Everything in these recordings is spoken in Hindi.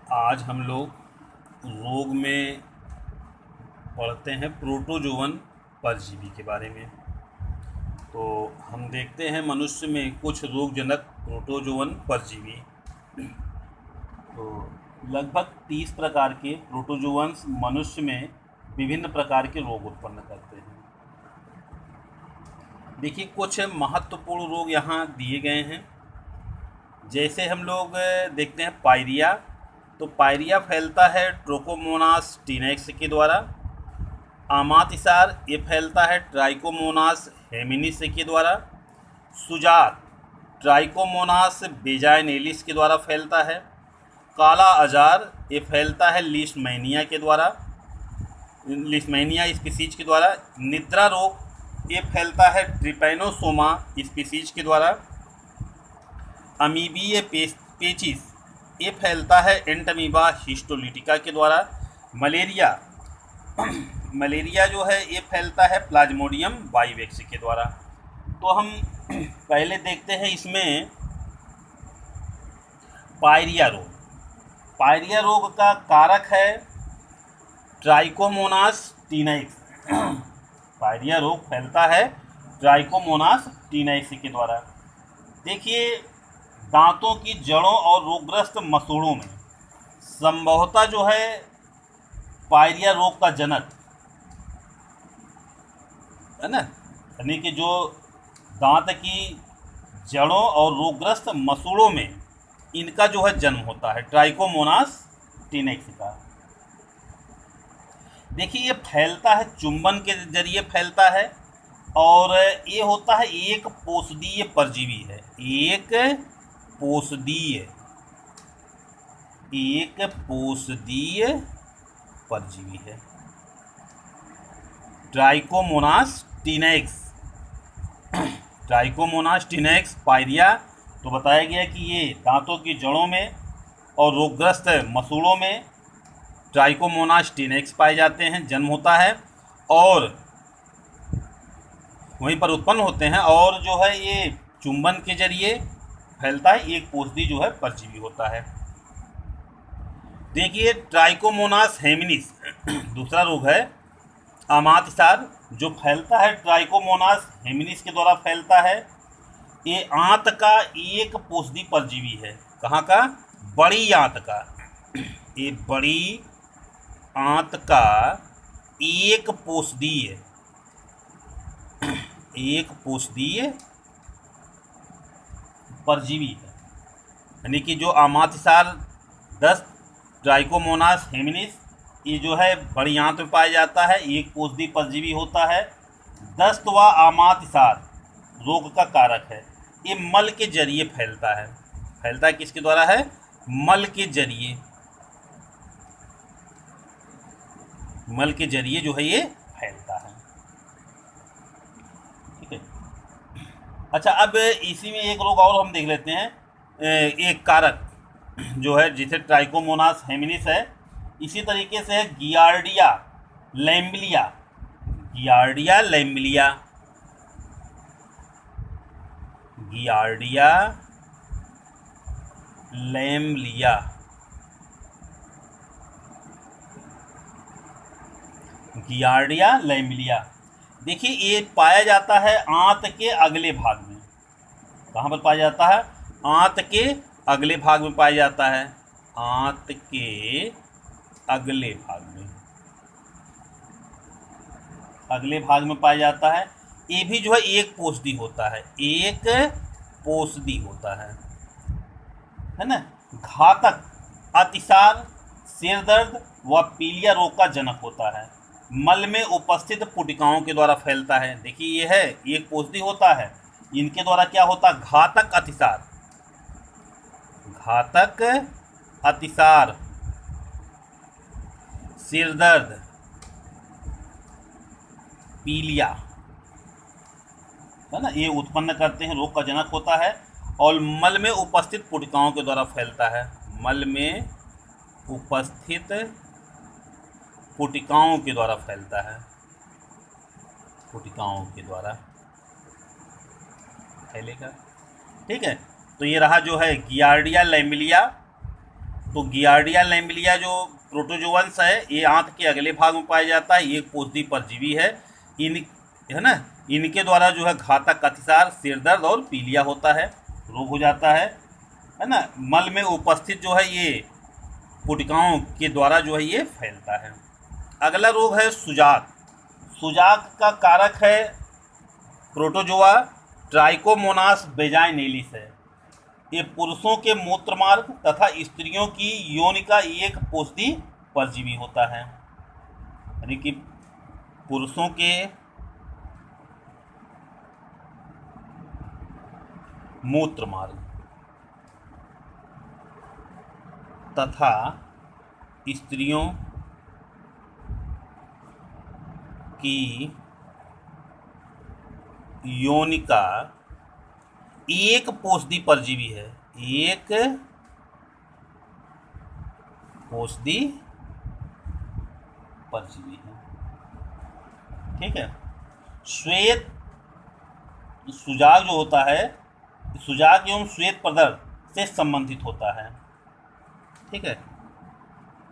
आज हम लोग रोग में पढ़ते हैं प्रोटोजोवन परजीवी के बारे में। तो हम देखते हैं मनुष्य में कुछ रोगजनक प्रोटोजोवन परजीवी। तो लगभग 30 प्रकार के प्रोटोजोवंस मनुष्य में विभिन्न प्रकार के रोग उत्पन्न करते हैं। देखिए, कुछ महत्वपूर्ण रोग यहाँ दिए गए हैं। जैसे हम लोग देखते हैं पायरिया। तो पायरिया फैलता है ट्रोकोमोनास टीनेक्स के द्वारा। आमातिसार ये फैलता है ट्राइकोमोनास हेमिनिस के द्वारा। सुजात ट्राइकोमोनास बेजाइनेलिस के द्वारा फैलता है। काला अजार ये फैलता है लिस्टमैनिया के द्वारा, लिस्टमैनिया स्पीसीज के द्वारा। निद्रा रोग ये फैलता है ट्रिपैनोसोमा स्पीसीज के द्वारा। अमीबीय पेचिस ये फैलता है एंटमीबा हिस्टोलिटिका के द्वारा। मलेरिया मलेरिया जो है ये फैलता है प्लाज्मोडियम बाइवेक्स के द्वारा। तो हम पहले देखते हैं इसमें पायरिया रोग। पायरिया रोग का कारक है ट्राइकोमोनास टीनेक्स। पायरिया रोग फैलता है ट्राइकोमोनास टीनेक्स के द्वारा। देखिए, दांतों की जड़ों और रोगग्रस्त मसूड़ों में संभवतः जो है पायरिया रोग का जनक है ना, यानी कि जो दांत की जड़ों और रोगग्रस्त मसूड़ों में इनका जो है जन्म होता है, ट्राइकोमोनास टीनेक्स का। देखिए, ये फैलता है चुंबन के जरिए फैलता है और ये होता है एक पोषदीय परजीवी है। एक पोषदीय परजीवी है trichomonas tenax. Trichomonas tenax pyorrhea. तो बताया गया कि ये दांतों की जड़ों में और रोगग्रस्त मसूड़ों में ट्राइकोमोनास टीनेक्स पाए जाते हैं, जन्म होता है और वहीं पर उत्पन्न होते हैं, और जो है ये चुंबन के जरिए फैलता है, एक पोषदी जो है परजीवी होता है। देखिए, ट्राइकोमोनास हेमिनिस दूसरा रोग है आमातिसार, जो फैलता है ट्राइकोमोनास हेमिनिस के द्वारा फैलता है। ये आंत का एक पोषदी परजीवी है। कहाँ का? बड़ी आंत का। ये बड़ी आंत का एक पोषदीय परजीवी है। यानी कि जो आमातिसार 10 ट्राइकोमोनास हेमिनिस ये जो है बड़ी आंत में पाया जाता है, एक पोषदी परजीवी होता है। दस्तवा आमातिसार रोग का कारक है। ये मल के जरिए फैलता है। फैलता है किसके द्वारा है? मल के जरिए। मल के जरिए जो है ये फैलता है। ठीक है। अच्छा, अब इसी में एक रोग और हम देख लेते हैं, एक कारक जो है जिसे ट्राइकोमोनास हेमिनिस है, इसी तरीके से है गियार्डिया लैम्बिलिया। गियार्डिया लैम्बिलिया। गियार्डिया लैम्बिलिया। गियार्डिया लैम्बिलिया। देखिए, ये पाया जाता है आंत के अगले भाग में। कहाँ पर पाया जाता है? आंत के अगले भाग में पाया जाता है। आंत के अगले भाग में, अगले भाग में पाया जाता है। ये भी जो है एक पोषदी होता है, एक पोषदी होता है ना। घातक अतिसार, सिर दर्द व पीलिया रोग का जनक होता है। मल में उपस्थित पुटिकाओं के द्वारा फैलता है। देखिए, ये है एक पोषदी होता है, इनके द्वारा क्या होता है? घातक अतिसार। घातक अतिसार, सिर दर्द, पीलिया है ना, ये उत्पन्न करते हैं, रोग का जनक होता है और मल में उपस्थित पुटिकाओं के द्वारा फैलता है। मल में उपस्थित पुटिकाओं के द्वारा फैलता है। पुटिकाओं के द्वारा फैलेगा। ठीक है। तो ये रहा जो है गियार्डिया लैम्बिलिया तो गियार्डिया लैम्बिलिया जो प्रोटोजोअन्स है ये आंत के अगले भाग में पाया जाता है, ये पोषदी परजीवी है। इन है ना, इनके द्वारा जो है घातक अतिसार, सिर दर्द और पीलिया होता है, रोग हो जाता है ना। मल में उपस्थित जो है ये पुटिकाओं के द्वारा जो है ये फैलता है। अगला रोग है सुजाक। सुजाक का कारक है प्रोटोजोआ ट्राइकोमोनास वेजाइनेलिस है। ये पुरुषों के मूत्रमार्ग तथा स्त्रियों की योनि का एक पोषदी परजीवी होता है, यानी कि पुरुषों के मूत्रमार्ग तथा स्त्रियों की योनि का एक पोषदी परजीवी है, एक पोषदी परजीवी है। ठीक है। श्वेत सुजाक जो होता है, सुजाक एवं श्वेत प्रदर से संबंधित होता है। ठीक है।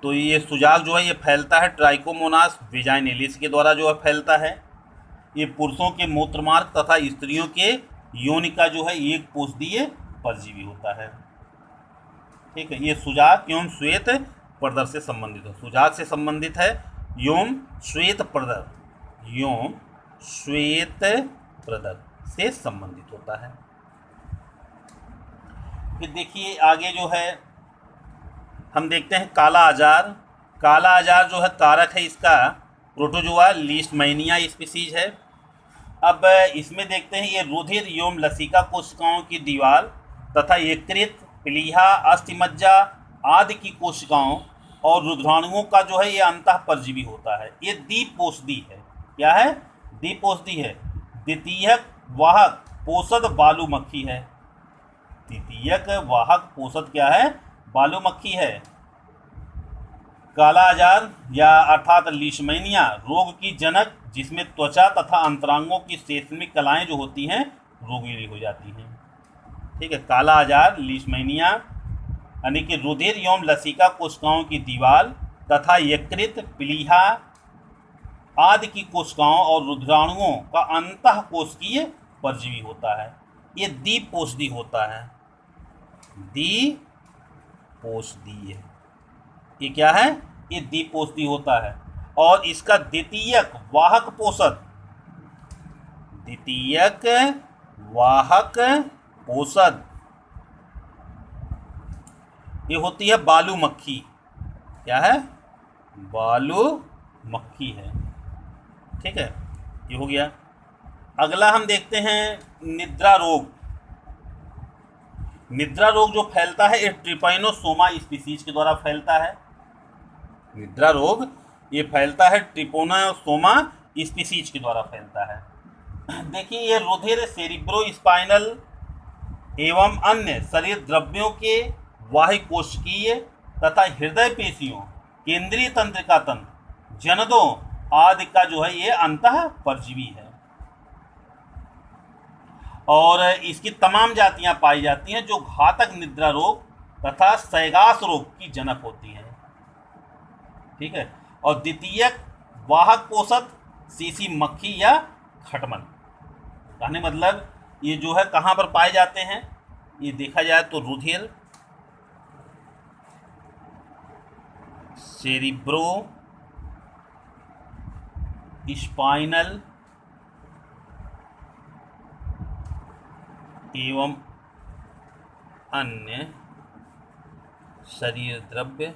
तो ये सुजाक जो है ये फैलता है ट्राइकोमोनास वेजाइनेलिस के द्वारा जो है फैलता है। ये पुरुषों के मूत्रमार्ग तथा स्त्रियों के योनि का जो है एक पोषदीय परजीवी होता है। ठीक है। ये सुजाक एवं श्वेत प्रदर से संबंधित है, सुजाक से संबंधित है एवं श्वेत प्रदर, एवं श्वेत प्रदर से संबंधित होता है। फिर देखिए आगे जो है हम देखते हैं काला आजार। काला आजार जो है कारक है इसका प्रोटोजोआ लीशमैनिया स्पीसीज है। अब इसमें देखते हैं ये रुधिर एवं लसिका कोशिकाओं की दीवार तथा यकृत, प्लीहा, अस्थिमज्जा आदि की कोशिकाओं और रुद्राणुओं का जो है ये अंतः परजीवी होता है। ये द्विपोषदी है। क्या है? द्विपोषदी है। द्वितीयक वाहक पोषद बालू मक्खी है। द्वितीयक वाहक पोषद क्या है? बालू मक्खी है। काला आजार या अर्थात लीशमैनिया रोग की जनक, जिसमें त्वचा तथा अंतरांगों की सेस्मिक कलाएं जो होती हैं रोगीली हो जाती हैं। ठीक है। काला आजार लीशमैनिया यानी कि रुधिर एवं लसिका कोशिकाओं की दीवार तथा यकृत, प्लीहा आदि की कोशिकाओं और रुद्राणुओं का अंतः कोशिकीय परजीवी होता है। ये द्विपोषदी होता है। द्विपोषदीय ये क्या है? ये द्विपोषदी होता है। और इसका द्वितीयक वाहक पोषद, द्वितीयक वाहक पोषद ये होती है बालू मक्खी। क्या है? बालू मक्खी है। ठीक है, ये हो गया। अगला हम देखते हैं निद्रा रोग। निद्रा रोग जो फैलता है ये ट्रिपैनोसोमा स्पीसीज के द्वारा फैलता है। निद्रा रोग ये फैलता है ट्रिपैनोसोमा स्पीसीज के द्वारा फैलता है। देखिए ये रुधिर, सेरिब्रोस्पाइनल एवं अन्य शरीर द्रव्यों के बाह्य कोशिकीय तथा हृदय पेशियों, केंद्रीय तंत्रिका तंत्र, जनदों आदि का जो है ये अंतः परजीवी है। और इसकी तमाम जातियां पाई जाती हैं जो घातक निद्रा रोग तथा सैगास रोग की जनक होती हैं। ठीक है। और द्वितीयक वाहक पोषक सीसी मक्खी या खटमल, कहने मतलब ये जो है कहाँ पर पाए जाते हैं? ये देखा जाए तो रुधिर, सेरिब्रो स्पाइनल एवं अन्य शरीर द्रव्य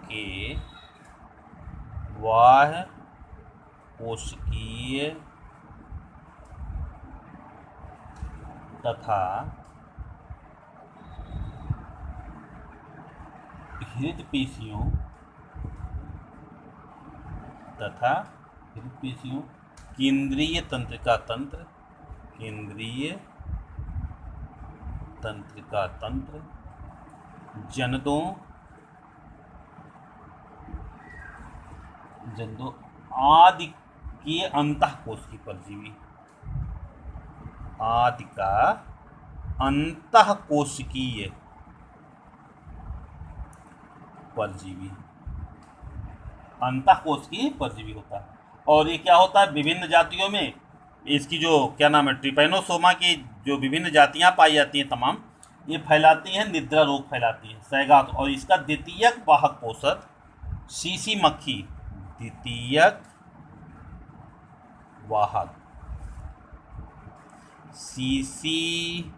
के बाह्य कोशिकीय तथा हृदपेशियों केंद्रीय तंत्रिका तंत्र, केंद्रीय तंत्रिका तंत्र, जनदों आदि के अंतः कोशिकीय परजीवी, आदि का अंतःकोशिकीय परजीवी, अंतःकोशिकीय परजीवी होता है। और ये क्या होता है, विभिन्न जातियों में इसकी जो क्या नाम है, ट्रिपैनोसोमा की जो विभिन्न जातियां पाई जाती हैं तमाम, ये फैलाती हैं, निद्रा रोग फैलाती हैं, सैगात। और इसका द्वितीयक वाहक पोषक सीसी मक्खी, द्वितीयक वाहक सीसी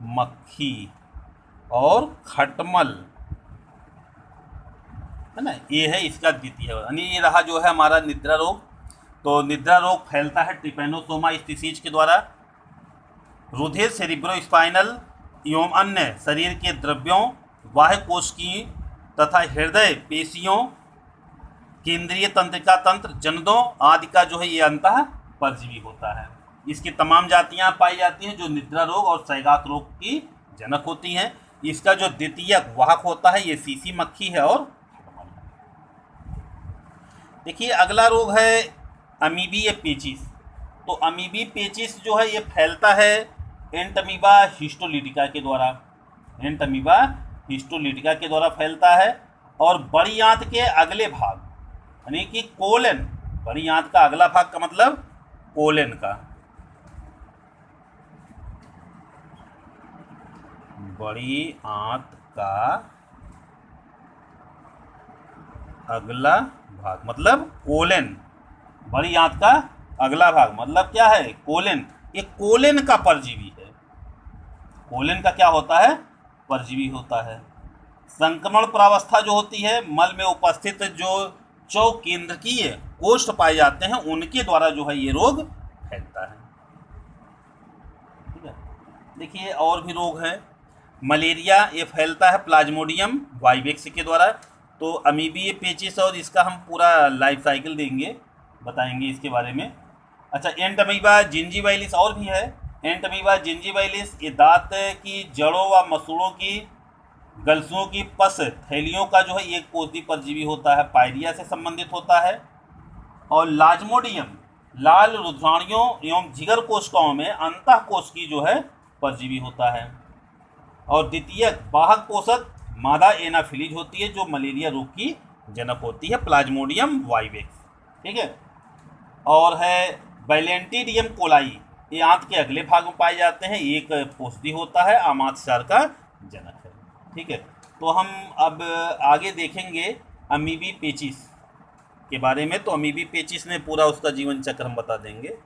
मक्खी और खटमल, है ना, ये है इसका द्वितीय। यानी ये रहा जो है हमारा निद्रा रोग। तो निद्रा रोग फैलता है ट्रिपैनोसोमा स्पीसीज के द्वारा। रुधिर, सेरिब्रोस्पाइनल एवं अन्य शरीर के द्रव्यों, बाह्य कोशिकीय तथा हृदय पेशियों, केंद्रीय तंत्रिका तंत्र, जनदों आदि का जो है ये अंतः परजीवी होता है। इसकी तमाम जातियां पाई जाती हैं जो निद्रा रोग और सैगात रोग की जनक होती हैं। इसका जो द्वितीयक वाहक होता है ये सीसी मक्खी है और देखिए अगला रोग है अमीबीय पेचिस। तो अमीबी पेचिस जो है ये फैलता है एंटमीबा हिस्टोलिटिका के द्वारा, एंटमीबा हिस्टोलिटिका के द्वारा फैलता है। और बड़ी आंत के अगले भाग यानी कि कोलन, बड़ी आंत का अगला भाग का मतलब कोलन का, बड़ी आंत का अगला भाग मतलब कोलन, बड़ी आंत का अगला भाग मतलब क्या है, कोलन। ये कोलन का परजीवी है, कोलन का क्या होता है, परजीवी होता है। संक्रमण प्रावस्था जो होती है, मल में उपस्थित जो चौकेंद्रकीय कोष्ठ पाए जाते हैं उनके द्वारा जो है ये रोग फैलता है। ठीक है, देखिए और भी रोग है। मलेरिया ये फैलता है प्लाज्मोडियम वाइवेक्स के द्वारा। तो अमीबीय पेचिस और इसका हम पूरा लाइफ साइकिल देंगे, बताएंगे इसके बारे में। अच्छा, एंटमीबा जिंजीवाइलिस और भी है। एंटमीबा जिंजीवाइलिस ये दांत की जड़ों व मसूड़ों की गलसुओं की पस थैलियों का जो है एक कोषीय परजीवी होता है, पायरिया से संबंधित होता है। और लाज्मोडियम लाल रुद्राणियों एवं जिगर कोशिकाओं में अंतःकोशिकीय जो है परजीवी होता है। और द्वितीयक वाहक पोषक मादा एनाफिलीज होती है जो मलेरिया रोग की जनक होती है, प्लाज्मोडियम वाइवेक्स। ठीक है, और है बैलेंटिडियम कोलाई, ये आंत के अगले भाग में पाए जाते हैं, एक पोषदी होता है, आमाशयसार का जनक है। ठीक है, तो हम अब आगे देखेंगे अमीबी पेचिस के बारे में। तो अमीबी पेचिस में पूरा उसका जीवन चक्र हम बता देंगे।